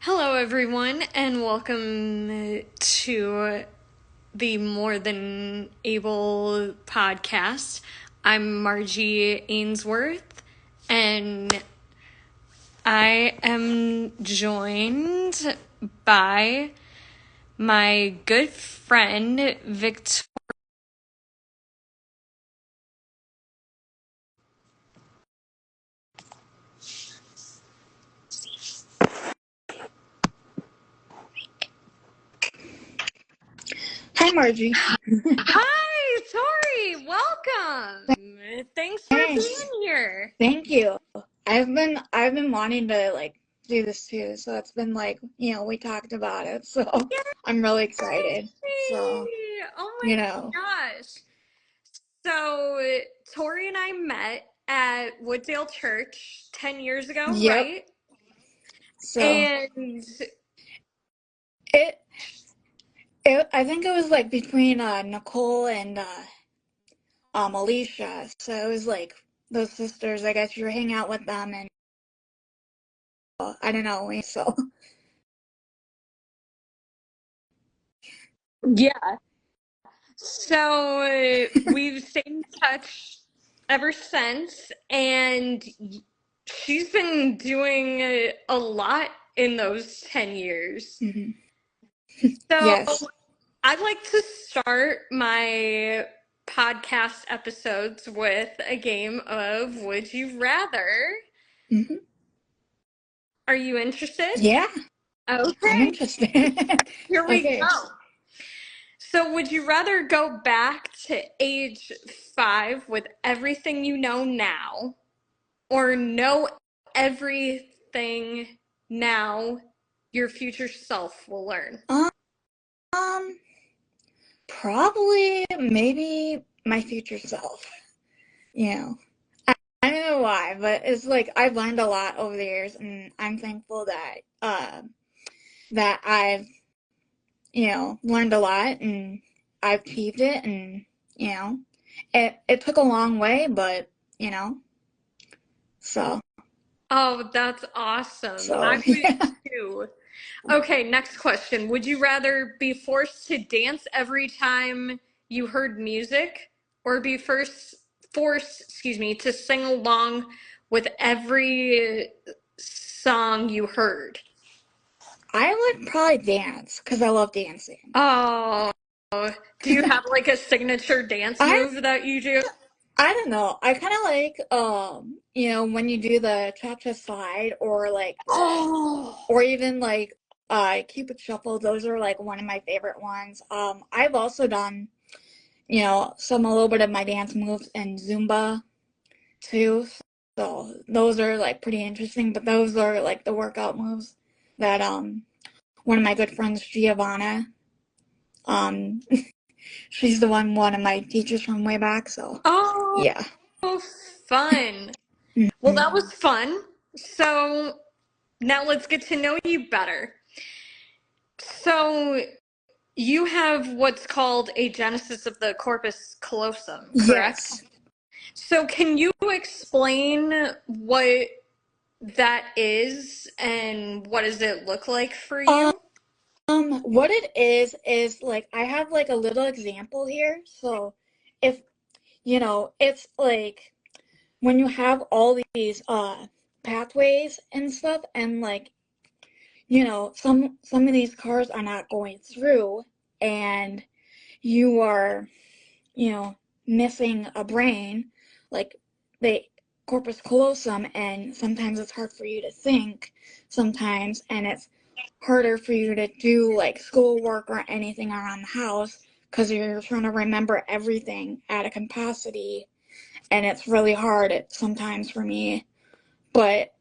Hello, everyone, and welcome to the More Than Able podcast. I'm Margie Ainsworth, and I am joined by my good friend, Victoria. Hi, Margie. Hi, Tori, welcome. Thanks for being Thanks. here. Thank you. I've been wanting to do this too, so it's been we talked about it, so I'm really excited. So, Yay! Oh you my know, gosh. So, Tori and I met at Wooddale Church 10 years ago, yep. right? So And it I think it was like between Nicole and Alicia. So it was like those sisters. I guess you were hanging out with them, and I don't know. So yeah, so we've stayed in touch ever since, and she's been doing a lot in those 10 years. mhm. So Yes. I'd like to start my podcast episodes with a game of Would You Rather. Hmm. Are you interested? Yeah, I'm Okay, interested. here we Okay. go. So, would you rather go back to age 5 with everything you know now, or know everything now your future self will learn? Um, Probably, maybe my future self. You know, I don't know why, but it's like I've learned a lot over the years, and I'm thankful that I've learned a lot, and I've achieved it, and you know, it took a long way, but you know, so Oh, that's awesome. I so would yeah. too. Okay, next question. Would you rather be forced to dance every time you heard music or be forced, to sing along with every song you heard? I would probably dance because I love dancing. Oh, do you have like a signature dance I move that you do? I don't know. I kind of like when you do the cha-cha slide or Oh, or even Cupid shuffle. Those are like one of my favorite ones. I've also done some a little bit of my dance moves in Zumba too. So those are like pretty interesting. But those are like the workout moves that one of my good friends Giovanna um she's the one of my teachers from way back. So oh, yeah. fun. Well, Mhm. that was fun. So now let's get to know you better. So you have what's called a genesis of the corpus callosum, correct? Yes. So can you explain what that is and what does it look like for Um, you? what it is like I have like a little example here. So if it's like when you have all these pathways and stuff and some of these cars are not going through and you are, you know, missing a brain, like the corpus callosum, and sometimes it's hard for you to think sometimes, and it's harder for you to do like schoolwork or anything around the house because you're trying to remember everything at a capacity, and it's really hard sometimes for me. But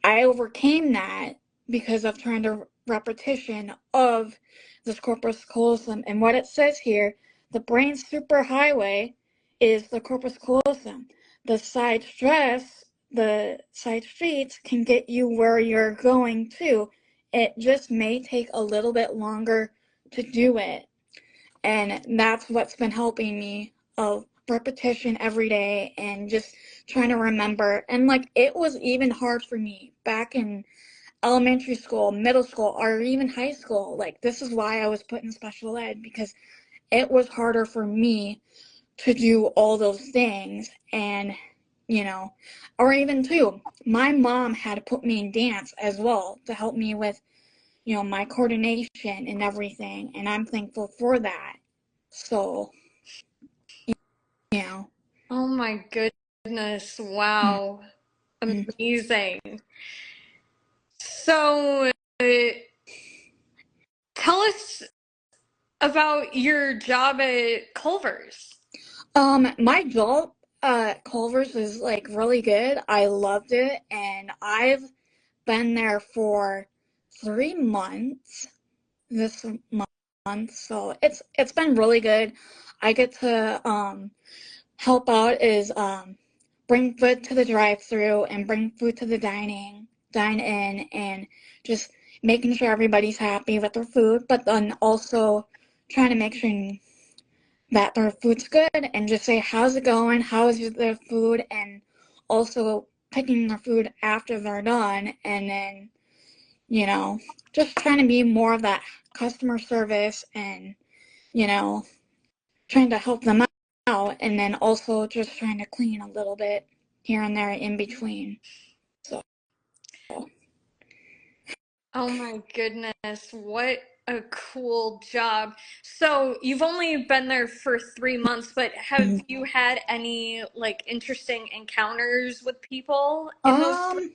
I overcame that because of trying to repetition of this corpus callosum. And what it says here, the brain superhighway is the corpus callosum. The side streets can get you where you're going to. It just may take a little bit longer to do it. And that's what's been helping me of repetition every day and just trying to remember. And like it was even hard for me back in elementary school, middle school, or even high school. Like, this is why I was put in special ed, because it was harder for me to do all those things. And, you know, or even too, my mom had to put me in dance as well to help me with, my coordination and everything. And I'm thankful for that. So, you know. Oh my goodness. Wow. Mm-hmm. Amazing. So, tell us about your job at Culver's. My job at Culver's is like really good. I loved it, and I've been there for 3 months this month, so it's been really good. I get to help out is bring food to the drive-through and bring food to the dine in, and just making sure everybody's happy with their food, but then also trying to make sure that their food's good and just say, how's it going? How is their food? And also picking their food after they're done. And then, you know, just trying to be more of that customer service and, you know, trying to help them out. And then also just trying to clean a little bit here and there in between. So, Oh my goodness, what a cool job. So, you've only been there for 3 months, but have mhm. you had any like interesting encounters with people in those um,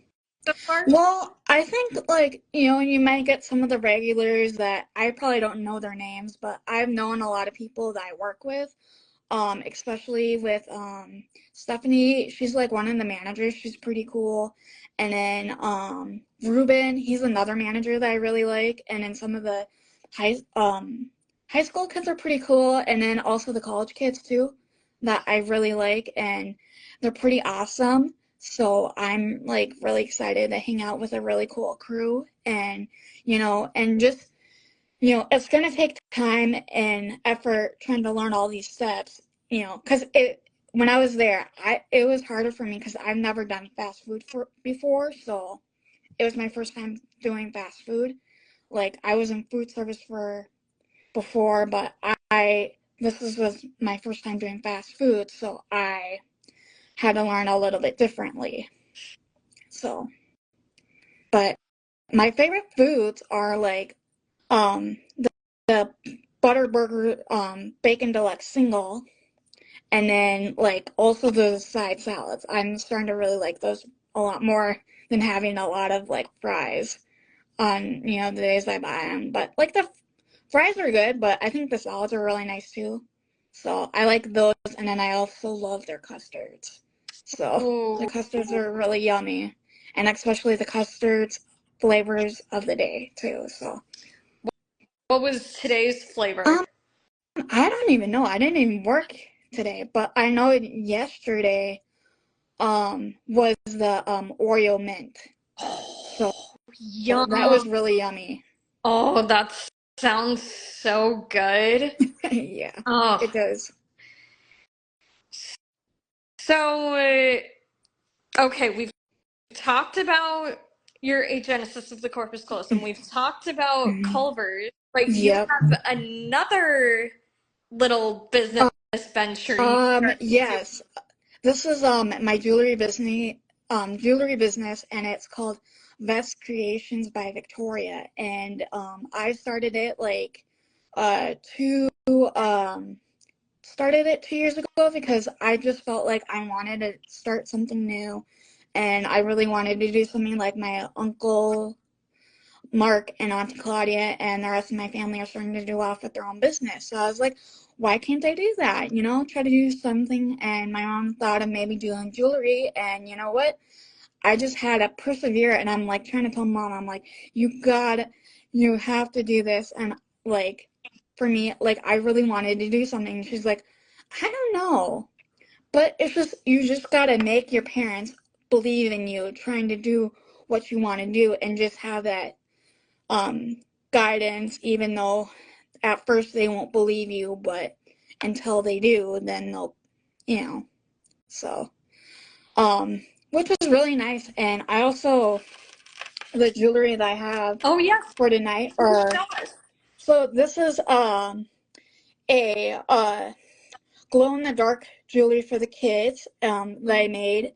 so far? well, I think like, you might get some of the regulars that I probably don't know their names, but I've known a lot of people that I work with. Especially with Stephanie, she's like one of the managers. She's pretty cool. And then Ruben, he's another manager that I really like. And then some of the high school kids are pretty cool. And then also the college kids too, that I really like, and they're pretty awesome. So I'm like really excited to hang out with a really cool crew, and and just it's going to take time and effort trying to learn all these steps, because when I was there, it was harder for me because I've never done fast food before, so it was my first time doing fast food. Like, I was in food service for before, but was my first time doing fast food, so I had to learn a little bit differently. So, but my favorite foods are like the butter burger, bacon deluxe single, and then like also the side salads. I'm starting to really like those a lot more than having a lot of like fries on the days I buy them. But like the fries are good, but I think the salads are really nice too. So I like those, and then I also love their custards. So the Oh, custards are really yummy, and especially the custards flavors of the day too. So what was today's flavor? um, I don't even know. I didn't even work today, but I know yesterday was the Oreo mint. So Oh, that was yum. really yummy. Oh, that sounds so good. Yeah, it Oh, does. so okay, we've talked about your agenesis of the corpus callosum. We've talked about Mhm. Culver's, but you Yep. have another little business venture you started too. Yes. This is my jewelry business, and it's called VES Creations by Victoria. And I started it like two started it 2 years ago because I just felt like I wanted to start something new, and I really wanted to do something like my uncle Mark and Auntie Claudia and the rest of my family are starting to do off with their own business. So I was like, why can't I do that? Try to do something. And my mom thought of maybe doing jewelry. And you know what? I just had to persevere. And I'm like trying to tell mom, I'm like, you have to do this. And like, for me, like, I really wanted to do something. And she's like, I don't know. But it's just, you just got to make your parents believe in you, trying to do what you want to do, and just have that um, guidance, even though at first they won't believe you, but until they do, then they'll, you know, so, which was really nice. And I also the jewelry that I have Oh yes, for tonight. please Or show us. so this is a glow in the dark jewelry for the kids that I made,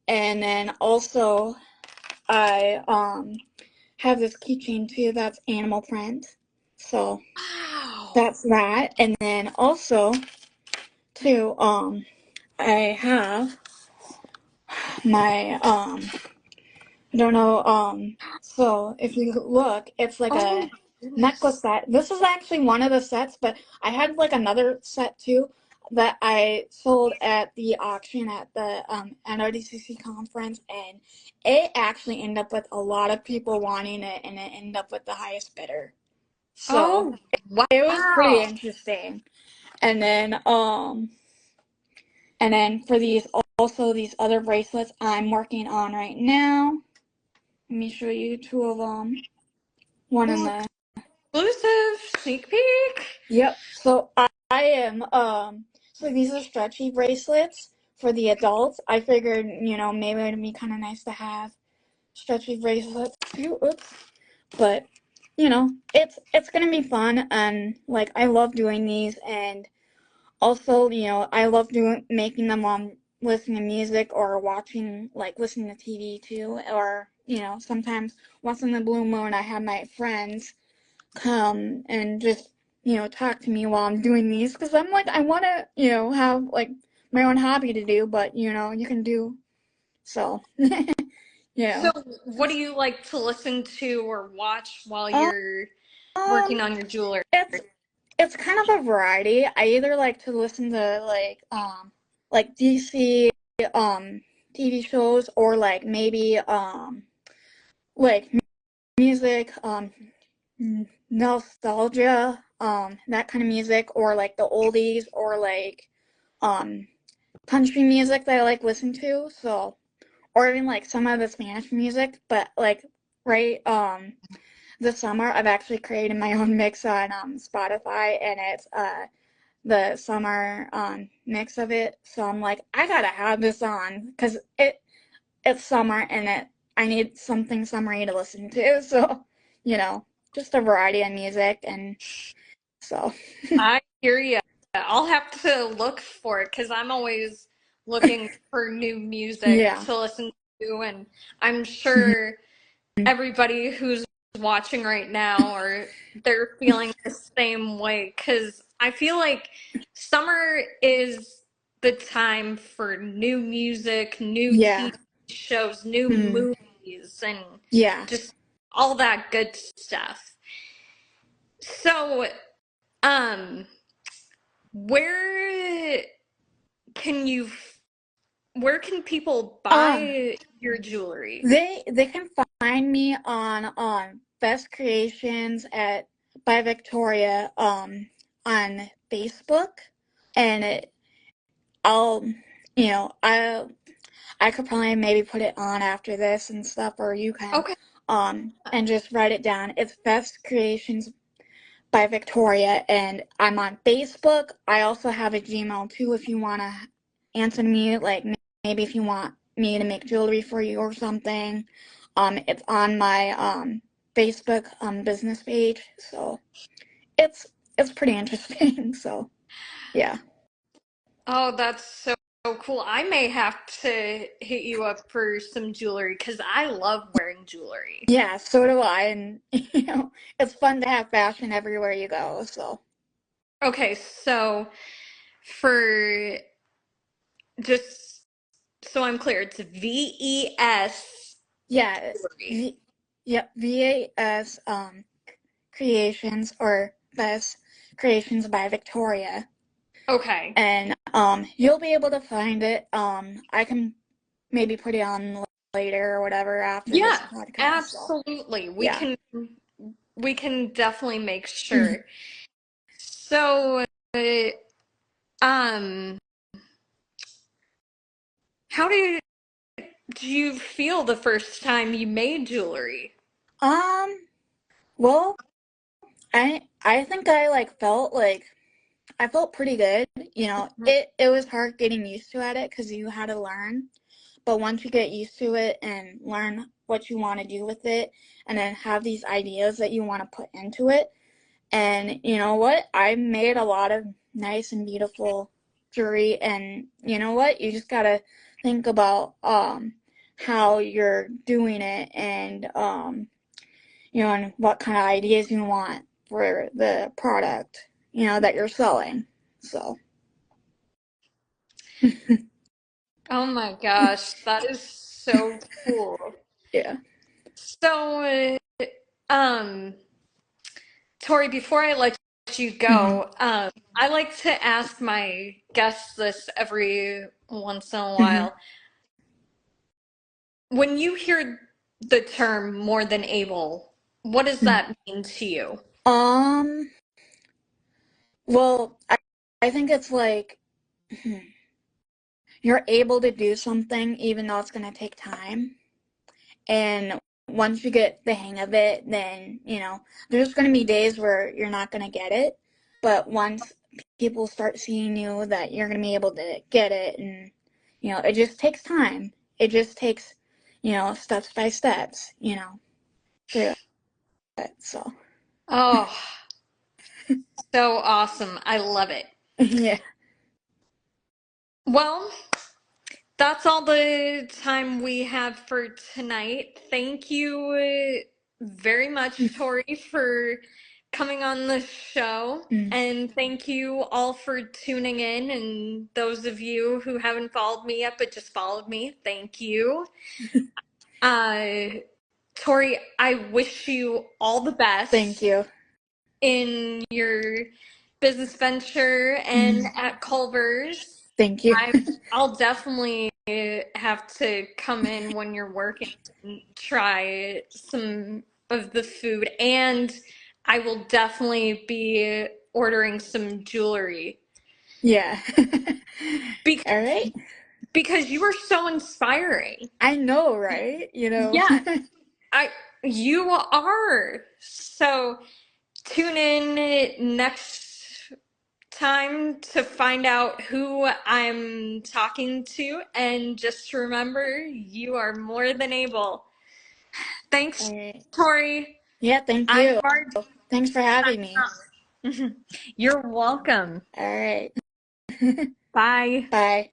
and then also I have this keychain too that's animal print. So Wow. that's that, and then also too I have my I don't know so if you look, it's like Oh a my necklace goodness. set. This is actually one of the sets, but I had like another set too that I sold at the auction at the NRDCC conference, and it actually ended up with a lot of people wanting it, and it ended up with the highest bidder. So Oh it was pretty wow. interesting. And then for these also these other bracelets I'm working on right now. Let me show you two of them. One in Oh, the exclusive sneak peek. Yep. So I am so these are stretchy bracelets for the adults. I figured, maybe it'd be kind of nice to have stretchy bracelets too. Oops. But it's going to be fun, and like I love doing these, and also, I love doing making them on listening to music or watching, like listening to TV too, or sometimes once in the blue moon I have my friends come and just talk to me while I'm doing these, because I'm like I want to have like my own hobby to do, but you can do so. So, Yeah. what do you like to listen to or watch while um you're working on your jewelry? it's kind of a variety. I either like to listen to like DC um TV shows, or like maybe like music, nostalgia, that kind of music, or like the oldies, or like um country music that I like listen to. So, or even like some of the Spanish music. But like right this summer I've actually created my own mix on Spotify, and it's the summer mix of it. So I'm like, I gotta have this on because it's summer, and I need something summery to listen to. So, just a variety of music, and so I hear you. I'll have to look for it because I'm always looking for new music yeah. to listen to, and I'm sure everybody who's watching right now or they're feeling the same way because I feel like summer is the time for new music, new Yeah. TV shows, new Mm. movies, and Yeah. just all that good stuff. So, um, where can you where can people Um, buy your jewelry? they can find me on Best Creations at by Victoria on Facebook, and I'll I could probably maybe put it on after this and stuff, or you can Okay. and just write it down. It's Best Creations by Victoria, and I'm on Facebook. I also have a Gmail too if you want to answer me, like maybe if you want me to make jewelry for you or something. It's on my Facebook business page, so it's it's pretty interesting. So yeah. Oh, that's so cool. I may have to hit you up for some jewelry because I love wearing jewelry. Yeah, so do I, and it's fun to have fashion everywhere you go. So Okay, so for just so I'm clear, it's VES yeah, jewelry. v- yep, VAS Creations, or Best Creations by Victoria, Okay. and you'll be able to find it. I can maybe put it on later or whatever after this Yeah, podcast. So absolutely. yeah. We can definitely make sure. So, um, how did you feel the first time you made jewelry? um. Well, I think I I felt pretty good. It was hard getting used to it because you had to learn. But once you get used to it and learn what you want to do with it, and then have these ideas that you want to put into it. And you know what? I made a lot of nice and beautiful jewelry, and you know what? You just gotta think about how you're doing it, and and what kind of ideas you want for the product, that you're selling. So Oh my gosh, that is so cool. yeah. So, um, Tori, before I let you Hmm. go, I like to ask my guests this every once in a Hmm. while. When you hear the term more than able, what does that mean to you? Um, well, I think it's like you're able to do something even though it's going to take time. And once you get the hang of it, then, there's going to be days where you're not going to get it. But once people start seeing you that you're going to be able to get it, and, it just takes time. It just takes, steps by steps, through it. So, Oh, so awesome. I love it. yeah. Well, that's all the time we have for tonight. Thank you very much, Tori, for coming on the show. And thank you all for tuning in. And those of you who haven't followed me yet but just followed me, thank you. Uh, Tori, I wish you all the Thank best you. in your business venture and at Culver's. Thank you. I'll definitely have to come in when you're working and try some of the food, and I will definitely be ordering some jewelry Yeah. because All right. you are so inspiring. I know, right? Yeah, I you are. So tune in next time to find out who I'm talking to, and just remember you are more than able. Thanks, All right. Tori. Yeah, thank I'm you. Marge. Thanks for having me. You're welcome. All right. Bye. Bye.